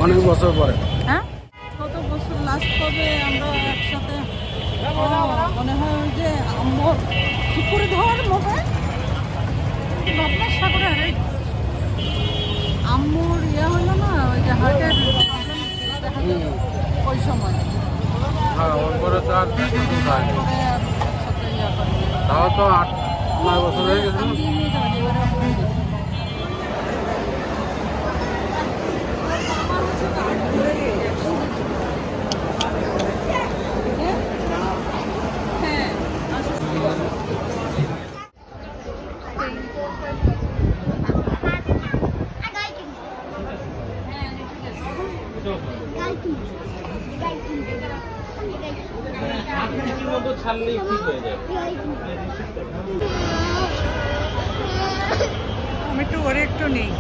অনেক বছর পরে। হ্যাঁ, কত বছর লাস্ট কবে আমরা একসাথে মনে হয় ওই যে আম্মুর কি করে ধর মোবাইল বাবলার সাগরে আরে আম্মুর ইয়ে হলো না ওই যে হার্টের প্রবলেম ওই সময়। হ্যাঁ, ওর পরে তো আর একসাথে ইয়ে করে তাও তো 8-9 বছর হয়ে গেছে। ছাড়লেই ঠিক হয়ে যায়। আমি একটু ওরে একটু নেই,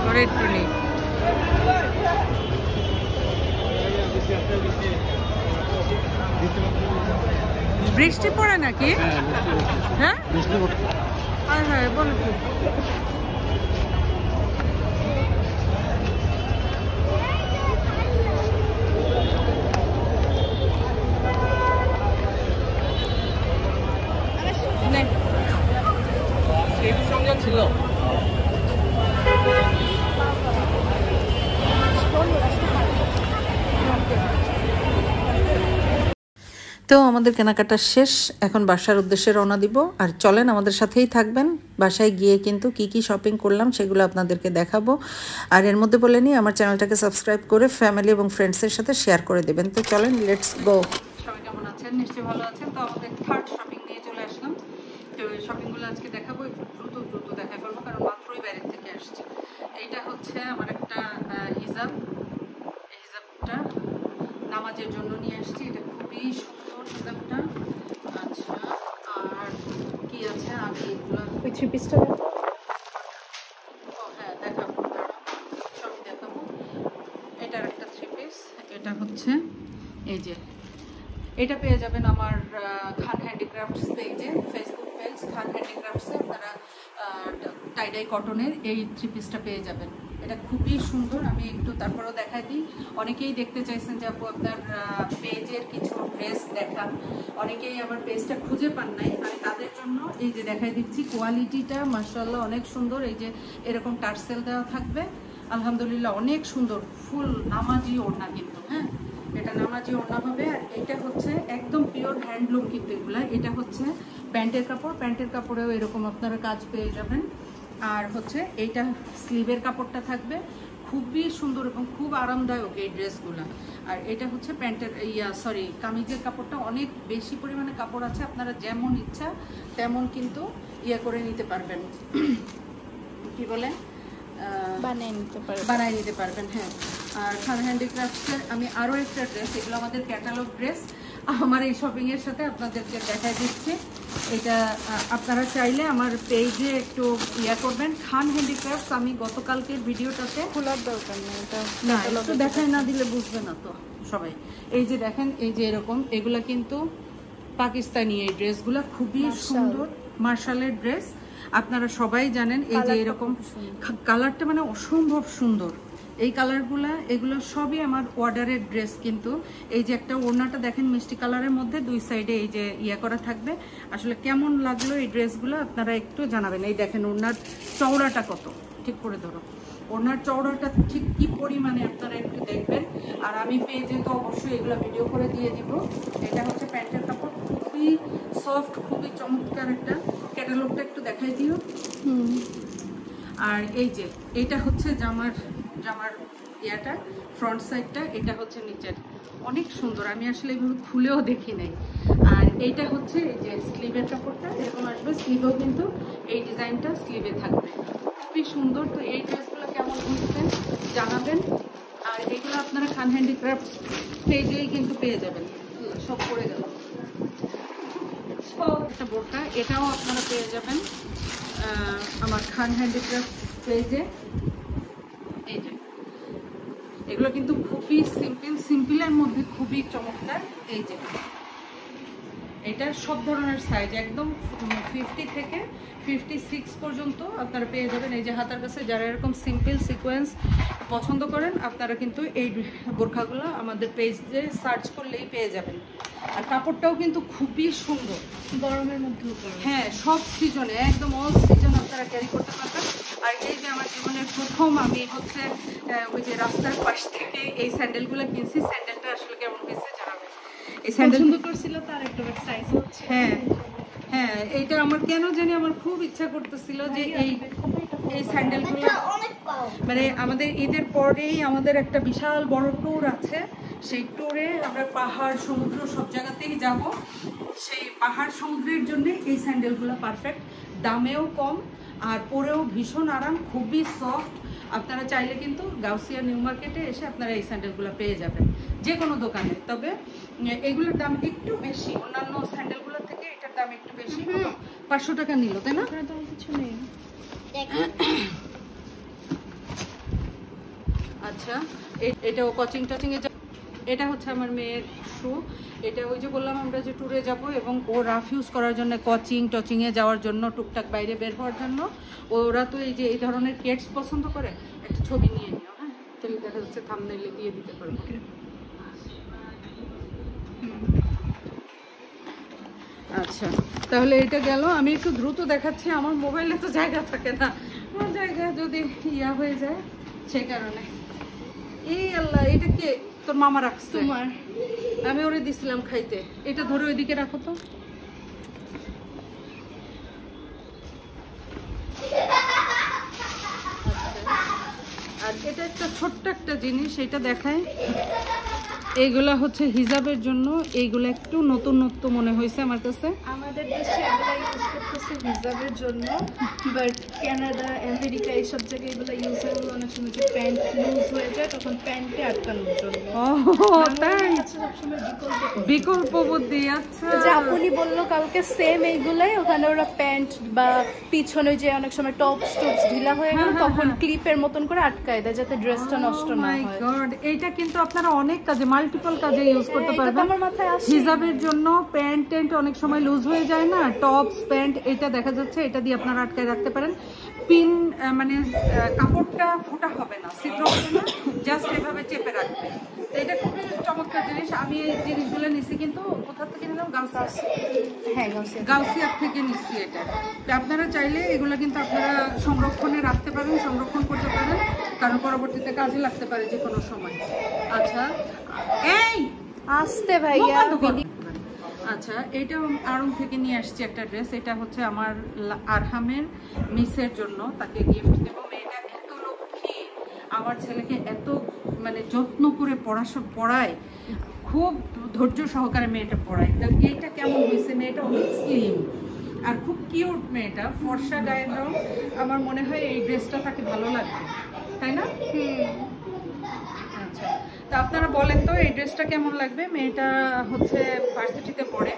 ওরে একটু নেই। বৃষ্টি পড়ে নাকি? হ্যাঁ, হ্যাঁ হ্যাঁ বলো তো। ছিল তো আমাদের কেনাকাটা শেষ, এখন বাসার উদ্দেশ্যে রওনা দিব। আর চলেন আমাদের সাথেই থাকবেন, বাসায় গিয়ে কিন্তু কি কি শপিং করলাম সেগুলো আপনাদেরকে দেখাবো। আর এর মধ্যে বলে নিই আমার চ্যানেলটাকে সাবস্ক্রাইব করে ফ্যামিলি এবং ফ্রেন্ডসের সাথে শেয়ার করে দেবেন। তো চলেন, লেটস গো। সবাই কেমন আছেন? নিশ্চয়ই ভালো আছেন। তো আমাদের থার্ড শপিং নিয়ে চলে আসলাম। তো এই শপিংগুলো আজকে দেখাবো, একটু দ্রুত দেখা করবো কারণ মাত্রই বাইরের থেকে আসছি। এইটা হচ্ছে আমার একটা হিজাব, এই হিজাবটা নামাজের জন্য নিয়ে আসছি। এটা খুবই সুন্দর হিজাবটা। আচ্ছা, আর কি আছে আমি এগুলো ওই 3 পিসটা ও হ্যাঁ দেখাবো, সবই দেখাবো। এটার একটা 3 পিস, এটা হচ্ছে এই যে এটা পেয়ে যাবেন আমার খান হ্যান্ডিক্রাফটস পেজে, ফেসবুক পেজ খান হ্যান্ডিক্রাফটসে আপনারা টাইডাই কটনের এই 3 পিসটা পেয়ে যাবেন। এটা খুবই সুন্দর। আমি একটু তারপরেও দেখাই দিই। অনেকেই দেখতে চাইছেন যে আপু আপনার পেজের কিছু ড্রেস দেখান, অনেকেই আমার পেজটা খুঁজে পান নাই। আমি তাদের জন্য এই যে দেখাই দিচ্ছি। কোয়ালিটিটা মাশাআল্লাহ অনেক সুন্দর। এই যে এরকম টার্সেল দেওয়া থাকবে, আলহামদুলিল্লাহ অনেক সুন্দর। ফুল নামাজি ওড়না কিন্তু, হ্যাঁ এটা নামাজি ওড়না হবে। আর এটা হচ্ছে একদম পিওর হ্যান্ডলুম কিন্তু এগুলা। এটা হচ্ছে প্যান্টের কাপড়, প্যান্টের কাপড়েও এরকম আপনারা কাজ পেয়ে যাবেন। আর হচ্ছে এইটা স্লিভের কাপড়টা থাকবে, খুবই সুন্দর এবং খুব আরামদায়ক এই ড্রেসগুলো। আর এটা হচ্ছে প্যান্টের কামিজের কাপড়টা অনেক বেশি পরিমাণে কাপড় আছে, আপনারা যেমন ইচ্ছা তেমন কিন্তু করে নিতে পারবেন, কি বলে বানিয়ে নিতে পারবেন। হ্যাঁ, আর খান হ্যান্ডিক্রাফটসের আমি আরও একটা ড্রেস, এগুলো আমাদের ক্যাটালগ ড্রেস, আমার এই শপিংয়ের সাথে আপনাদেরকে দেখাই দিচ্ছি। এটা আপনারা চাইলে আমার পেজে একটু করবেন, খান হ্যান্ডিক্রাফটস। আমি গতকালকের ভিডিওটাতে খোলার দরকার নেই, এটা না একটু দেখায় না দিলে বুঝবে না তো সবাই। এই যে দেখেন, এই যে এরকম এগুলা কিন্তু পাকিস্তানি এই ড্রেসগুলো, খুবই সুন্দর মার্শালের ড্রেস। আপনারা সবাই জানেন এই যে এরকম কালারটা মানে অসম্ভব সুন্দর। এই কালারগুলা এগুলো সবই আমার অর্ডারের ড্রেস কিন্তু। এই যে একটা ওড়নাটা দেখেন মিষ্টি কালারের মধ্যে, দুই সাইডে এই যে করা থাকবে। আসলে কেমন লাগলো এই ড্রেসগুলো আপনারা একটু জানাবেন। এই দেখেন ওড়নার চওড়াটা কত, ঠিক করে ধরো ওড়নার চওড়াটা ঠিক কি পরিমাণে আপনারা একটু দেখবেন। আর আমি পেজে তো অবশ্যই এগুলো ভিডিও করে দিয়ে দিব। এটা হচ্ছে প্যান্টের কাপড়, খুবই সফট, খুবই চমৎকার একটা। ক্যাটালগটা একটু দেখাই দিও। আর এই যে এটা হচ্ছে জামার ফ্রন্ট সাইডটা, এটা হচ্ছে নিচের, অনেক সুন্দর। আমি আসলে এগুলো খুলেও দেখি নাই। আর এইটা হচ্ছে এই যে স্লিভের কাপড়টা এরকম আসবে, স্লিভেও কিন্তু এই ডিজাইনটা স্লিভে থাকবে, খুবই সুন্দর। তো এই ড্রেসগুলো কেমন বুঝছেন জানাবেন। আর এগুলো আপনারা খান হ্যান্ডিক্রাফটস পেজেই কিন্তু পেয়ে যাবেন। সব পড়ে গেল একটা বোরকা, এটাও আপনারা পেয়ে যাবেন আমার খান হ্যান্ডিক্রাফট পেজে। এই যে এগুলো কিন্তু খুবই সিম্পলের মধ্যে খুবই চমৎকার। এই যে এটা সব ধরনের সাইজ, একদম 50 থেকে 56 পর্যন্ত আপনারা পেয়ে যাবেন। এই যে হাতার কাছে যারা এরকম সিম্পল সিকোয়েন্স পছন্দ করেন আপনারা কিন্তু এই বোরখাগুলো আমাদের পেজে সার্চ করলেই পেয়ে যাবেন। আর কাপড়টাও কিন্তু খুবই সুন্দর, গরমের মধ্যেও হ্যাঁ সব সিজনে, একদম অল সিজন আপনারা ক্যারি করতে পারবেন। আর এই যে আমার জীবনের প্রথম আমি হচ্ছে ওই যে রাস্তার পাশ থেকে এই স্যান্ডেলগুলো কিনছি। স্যান্ডেলটা আসলে কেমন হয়েছে জানাবেন। এই স্যান্ডেল পছন্দ করছিল তার একটা সাইজ হচ্ছে। হ্যাঁ হ্যাঁ, এইটা আমার কেন জানি আমার খুব ইচ্ছা করতেছিল যে এই স্যান্ডেলগুলো, মানে আমাদের ঈদের পরেই আমাদের একটা বিশাল বড় ট্যুর আছে। সেই ট্যুরে আমরা পাহাড় সমুদ্র সব জায়গাতেই যাব। সেই পাহাড় সমুদ্রের জন্য এই স্যান্ডেলগুলো পারফেক্ট, দামেও কম আর পরেও ভীষণ আরাম, খুবই সফট। আপনারা চাইলে কিন্তু গাউসিয়া নিউ মার্কেটে এসে আপনারা এই স্যান্ডেলগুলো পেয়ে যাবেন যে কোনো দোকানে। তবে এগুলোর দাম একটু বেশি, অন্যান্য স্যান্ডেলগুলোর থেকে এটার দাম একটু বেশি। 500 টাকা নিল, তাই না? কিছু নেই। আচ্ছা, এটাও কোচিং টচিং এ, এটা হচ্ছে আমার মেয়ের শু। এটা ওই যে বললাম আমরা যে ট্যুরে যাব এবং ও রাফ ইউজ করার জন্য, কোচিং টচিংয়ে যাওয়ার জন্য, টুকটাক বাইরে বের হওয়ার জন্য। ওরা তো এই যে এই ধরনের কেটস পছন্দ করে। একটা ছবি নিয়ে নিও, হ্যাঁ, তাহলে দেখা যাচ্ছে থাম্বনেইলে দিয়ে দিতে পারবো। আচ্ছা, তাহলে এটা গেল। আমি একটু দ্রুত দেখাচ্ছি, আমার মোবাইলে তো জায়গা থাকে না, আমার জায়গা যদি ইয়া হয়ে যায় সেই কারণে। এই আল্লাহ, এটা কে? তোর মামা রাখছে? তোমার। আমি ওরে দিছিলাম খাইতে। এটা ধরে ওইদিকে রাখো তো। আর এটা একটা ছোট্ট একটা জিনিস, এটা দেখায়। এইগুলা হচ্ছে হিজাবের জন্য, এইগুলো একটু নতুন নতুন মনে হয়েছে আমার কাছে। আমাদের দেশে এগুলো ইউজ করতেছে হিজাবের জন্য, বাট কানাডা, আমেরিকা এইসব জায়গায় এগুলো ইউজ হয় অনেক সময় যে প্যান্ট লুজ হয়ে যায় তখন প্যান্টে আটকানোর জন্য। ও তাই, সবসময় বিকল্প বুদ্ধি। আচ্ছা, যে আপনি বললো কালকে সেম এইগুলাই, ওখানে ওরা প্যান্ট বা পিছনে যে অনেক সময় টপস ঢিলা হয়ে গেল তখন ক্লিপের মতন করে আটকায় দেয় যাতে ড্রেসটা নষ্ট না হয়। গড, এইটা কিন্তু আপনারা অনেক কাজে, মাল্টিপল কাজে ইউজ করতে পারবেন। আমার মাথায় আসে হিজাবের জন্য প্যান্ট ট্যান্ট অনেক সময় লুজ হয়ে যায় না, টপস প্যান্ট, এটা দেখা যাচ্ছে এটা দিয়ে আপনারা আটকায় রাখতে পারেন। পিন মানে কাপড়টা ফোটা হবে না, ছিদ্র হবে না, জাস্ট এভাবে চেপে রাখবে। এটা খুবই চমৎকার জিনিস। আমি এই জিনিসগুলো নিছি কিন্তু কোথা থেকে নিলাম? গাউসিয়া থেকে নিচ্ছি এটা। তো আপনারা চাইলে এগুলো কিন্তু আপনারা সংরক্ষণে রাখতে পারেন, সংরক্ষণ করতে পারেন, কারণ পরবর্তীতে কাজে লাগতে পারে যে কোনো সময়। আচ্ছা, এই আসতে ভাইয়া। আচ্ছা, এটা আড়ং থেকে নিয়ে আসছি একটা ড্রেস। এটা হচ্ছে আমার আরহামের মিসের জন্য, তাকে গিফট দেবো। মেয়েটা এত লক্ষ্মী, আমার ছেলেকে এত মানে যত্ন করে পড়ায়, খুব ধৈর্য সহকারে মেয়েটা পড়ায়। তো এইটা কেমন হয়েছে? মেয়েটা অনেক স্লিম আর খুব কিউট, মেয়েটা ফর্সা গায়ের রং। আমার মনে হয় এই ড্রেসটা তাকে ভালো লাগবে, তাই না? আচ্ছা, তা আপনারা বলেন তো এই ড্রেসটা কেমন লাগবে? মেয়েটা হচ্ছে ভার্সিটিতে পড়ে,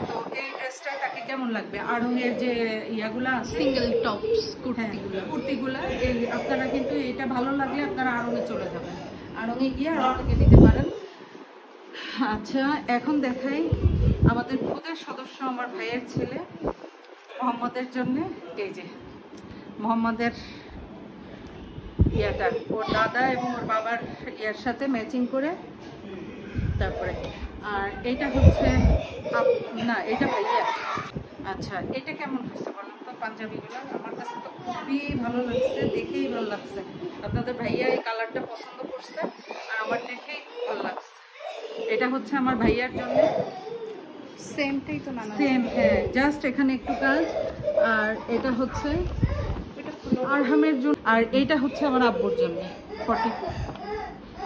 তো এই ড্রেসটা তাকে কেমন লাগবে? আড়ংয়ের যে ইয়াগুলা সিঙ্গেল টপস কুর্তিগুলা, এই আপনারা কিন্তু এটা ভালো লাগলে আপনারা আড়ংয়ে চলে যাবেন, আড়ংয়ে গিয়ে আড়ং থেকে দিতে পারেন। আচ্ছা, এখন দেখাই আমাদের খুদের সদস্য, আমার ভাইয়ের ছেলে মোহাম্মদের জন্য। এই যে মোহাম্মদের ইয়াটা ওর দাদা এবং ওর বাবার ইয়ার সাথে ম্যাচিং করে। তারপরে আর এটা হচ্ছে না, এটা ভাইয়া। আচ্ছা, এটা কেমন হয়েছে বলুন তো? পাঞ্জাবিগুলো আমার কাছে তো খুবই ভালো লাগছে, দেখেই ভালো লাগছে। আপনাদের ভাইয়া এই কালারটা পছন্দ করছে আর আমার দেখেই ভালো লাগছে। এটা হচ্ছে আমার ভাইয়ার জন্য, সেমটাই তো না? সেম, হ্যাঁ, জাস্ট এখানে একটু কাজ। আর এটা হচ্ছে আরহামের জন্য, আর এইটা হচ্ছে আমার আব্বুর জন্য 44।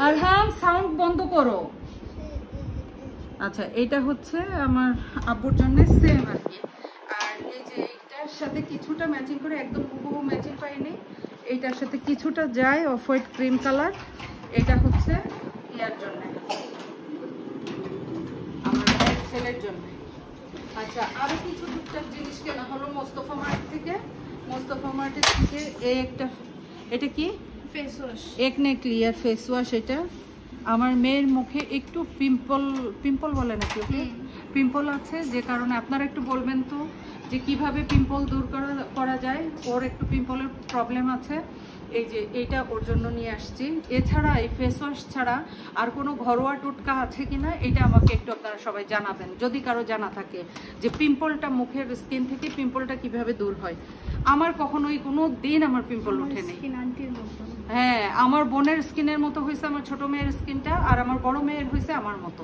আরহাম, সাউন্ড বন্ধ করো। আচ্ছা, এইটা হচ্ছে আমার আব্বুর জন্য সেম আর কি। আর এই যে এইটার সাথে কিছুটা ম্যাচিং করে, একদম হুবহু ম্যাচিং পাইনি, এইটার সাথে কিছুটা যায় অফ হোয়াইট ক্রিম কালার। এটা হচ্ছে ইয়ার জন্য, আমার ছেলের জন্য। আচ্ছা, আরো কিছু টুকটাক জিনিস কেনা হলো মোস্তফা মার্ট থেকে। মোস্তফা মার্টের থেকে এই একটা, এটা কি? Face wash, একনে clear face wash. এটা আমার মেয়ের মুখে একটু পিম্পল বলে নাকি ওকে, পিম্পল আছে, যে কারণে আপনারা একটু বলবেন তো যে কিভাবে পিম্পল দূর করা যায়। ওর একটু পিম্পলের প্রবলেম আছে, এই যে এইটা ওর জন্য নিয়ে আসছি। এছাড়া এই ফেস ওয়াশ ছাড়া আর কোনো ঘরোয়া টোটকা আছে কিনা এটা আমাকে একটু আপনারা সবাই জানাবেন, যদি কারো জানা থাকে যে পিম্পলটা, মুখের স্কিন থেকে পিম্পলটা কিভাবে দূর হয়। আমার কখনোই কোনো দিন আমার পিম্পল ওঠে নেই। হ্যাঁ, আমার বোনের স্কিনের মতো হয়েছে আমার ছোট মেয়ের স্কিনটা, আর আমার বড় মেয়ের হয়েছে আমার মতো,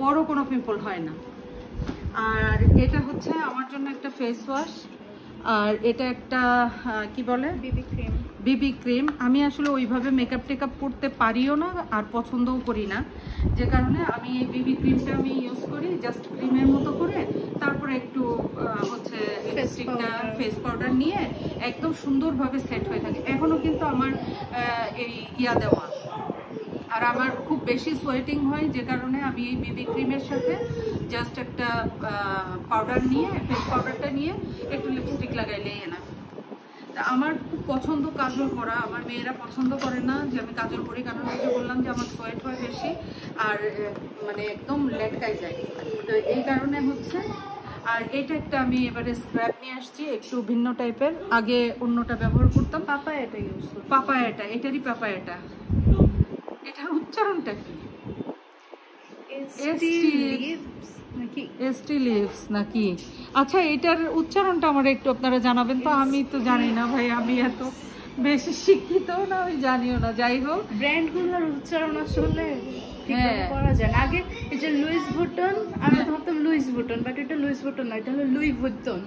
ওরও কোনো পিম্পল হয় না। আর এটা হচ্ছে আমার জন্য একটা ফেস ওয়াশ, আর এটা একটা কি বলে বিবি ক্রিম। আমি আসলে ওইভাবে মেকআপ টেকআপ করতে পারিও না আর পছন্দও করি না, যে কারণে আমি এই বিবি ক্রিমটা আমি ইউজ করি জাস্ট ক্রিমের মতো করে। তারপরে একটু হচ্ছে লিপস্টিকটা, ফেস পাউডার নিয়ে একদম সুন্দরভাবে সেট হয়ে থাকে। এখনো কিন্তু আমার এই ইয়া দেওয়া, আর আমার খুব বেশি সোয়েটিং হয়, যে কারণে আমি এই বিবি ক্রিমের সাথে জাস্ট একটা পাউডার নিয়ে, ফেস পাউডারটা নিয়ে একটু লিপস্টিক লাগাইলেই না। আমার খুব পছন্দ কাজল করা, আমার মেয়েরা পছন্দ করে না যে আমি কাজল করি, কারণ ওই যে বললাম যে আমার সোয়েট হয় বেশি আর মানে একদম লেটকাই যায়, তো এই কারণে হচ্ছে। আর এটা একটা আমি এবারে স্ক্র্যাপ নিয়ে আসছি, একটু ভিন্ন টাইপের। আগে অন্যটা ব্যবহার করতাম, পাপায়াটা ইউজ করতাম। পাপায়াটা, এটারই পাপায়াটা। এটার উচ্চারণটা কি? এসটি লিভস নাকি? আচ্ছা, এটার উচ্চারণটা আমার একটু আপনারা জানাবেন তো, আমি তো জানি না ভাই, আমি এত বেশি শিক্ষিত না, আমি জানিও না। যাই হোক, ব্র্যান্ডগুলোর উচ্চারণ আসলে করা যায় না। আগে এই যে লুইস ভুটন, আমি ভাবতাম লুইস ভুটন, বাট এটা লুইস ভুটন না, এটা হলো লুই ভুটন।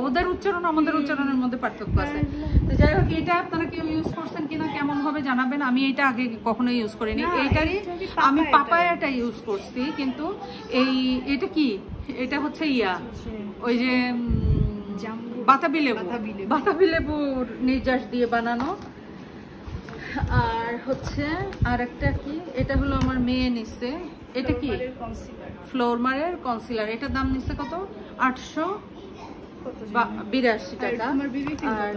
ওদের উচ্চারণ আমাদের উচ্চারণের মধ্যে পার্থক্য আছে। তো যাই হোক, এটা আপনারা কেউ ইউজ করছেন কিনা, কেমন হবে জানাবেন। আমি এটা আগে কখনো ইউজ করিনি, এইটারই আমি পাপায়াটা ইউজ করছি। কিন্তু এটা কি, এটা হচ্ছে ইয়া ওই যে বাতাবি লেবুর নির্যাস দিয়ে বানানো। আর হচ্ছে আর একটা কি, এটা হলো আমার মেয়ে নিচ্ছে, এটা কি ফ্লোরমারের কনসিলার। এটার দাম নিচ্ছে কত? 882 টাকা। আর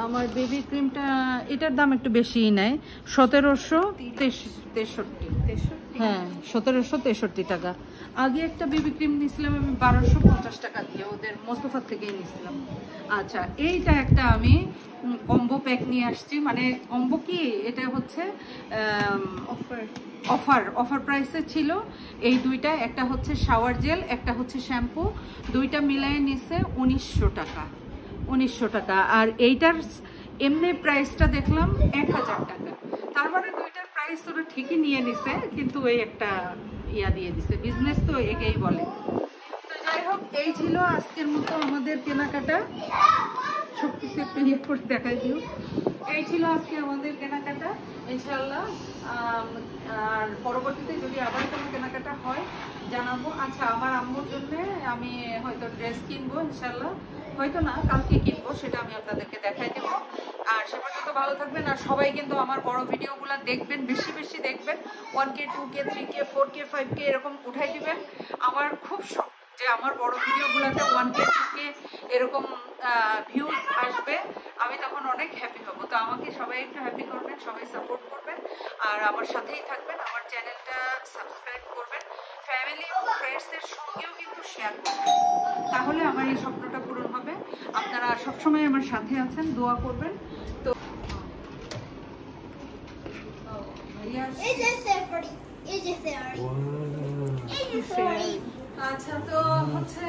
আমার বেবি ক্রিমটা, এটার দাম একটু বেশিই নেয়, 1763। হ্যাঁ, 1763 টাকা। আগে একটা বেবি ক্রিম নিয়েছিলাম আমি 1250 টাকা দিয়ে, ওদের মোস্তফার থেকেই নিয়েছিলাম। আচ্ছা, এইটা একটা আমি কম্বো প্যাক নিয়ে আসছি। মানে কম্বো কি, এটা হচ্ছে অফার প্রাইসে ছিল এই দুইটা। একটা হচ্ছে শাওয়ার জেল, একটা হচ্ছে শ্যাম্পু, দুইটা মিলায়ে নিচ্ছে 1900 টাকা। 1900 টাকা। আর এইটার এমনি প্রাইসটা দেখলাম 1000 টাকা। তার মানে দুইটার প্রাইস ওরা ঠিকই নিয়ে নিছে, কিন্তু এই একটা ইয়া দিয়ে দিছে। বিজনেস তো একেই বলে। তো যাই হোক, এই ছিল আজকের মতো আমাদের কেনাকাটা। সবকিছু একটু ইয়ে করে দেখাই দিও। এই ছিল আজকে আমাদের কেনাকাটা, ইনশাআল্লাহ। আর পরবর্তীতে যদি আবার কোনো কেনাকাটা হয় জানাবো। আচ্ছা, আমার আম্মুর জন্য আমি হয়তো ড্রেস কিনবো ইনশাআল্লাহ, হয়তো না কালকে কিনবো, সেটা আমি আপনাদেরকে দেখাই দেবো। আর সে পর্যন্ত ভালো থাকবেন। আর সবাই কিন্তু আমার বড় ভিডিওগুলো দেখবেন, বেশি বেশি দেখবেন। 1K 2K 3K 4K 5K এরকম উঠাই দিবেন। আমার খুব শখ যে আমার বড় ভিডিওগুলোতে 1K 2K এরকম ভিউজ আসবে, আমি তখন অনেক হ্যাপি হব। তো আমাকে সবাই একটু হ্যাপি করবেন, সবাই সাপোর্ট করবেন, আর আমার সাথেই থাকবেন। আমার চ্যানেলটা সাবস্ক্রাইব করবেন, ফ্যামিলি এবং ফ্রেন্ডসদের সঙ্গেও কিন্তু শেয়ার করবেন, তাহলে আমার এই স্বপ্নটা পূরণ হবে। আপনারা সবসময় আমার সাথে আছেন, দোয়া করবেন। তো আচ্ছা, তো হচ্ছে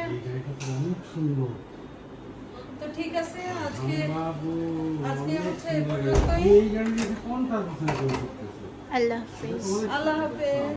তো ঠিক আছে, আজকে হচ্ছে আল্লাহ হাফেজ। আল্লাহ হাফেজ।